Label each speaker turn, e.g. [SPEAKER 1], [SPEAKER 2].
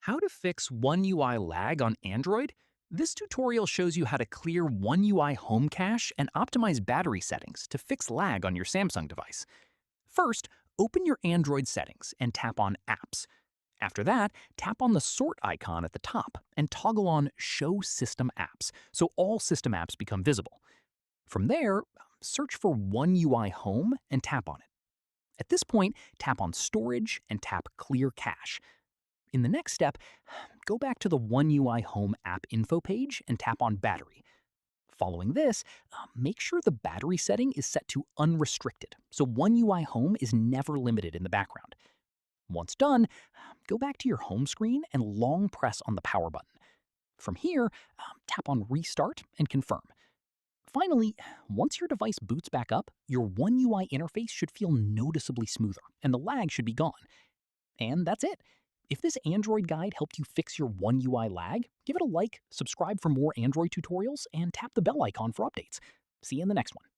[SPEAKER 1] How to fix One UI lag on Android? This tutorial shows you how to clear One UI home cache and optimize battery settings to fix lag on your Samsung device. First, open your Android settings and tap on Apps. After that, tap on the sort icon at the top and toggle on Show System Apps so all system apps become visible. From there, search for One UI Home and tap on it. At this point, tap on Storage and tap Clear Cache. In the next step, go back to the One UI Home app info page and tap on Battery. Following this, make sure the battery setting is set to unrestricted, so One UI Home is never limited in the background. Once done, go back to your home screen and long press on the power button. From here, tap on Restart and confirm. Finally, once your device boots back up, your One UI interface should feel noticeably smoother, and the lag should be gone. And that's it. If this Android guide helped you fix your One UI lag, give it a like, subscribe for more Android tutorials, and tap the bell icon for updates. See you in the next one.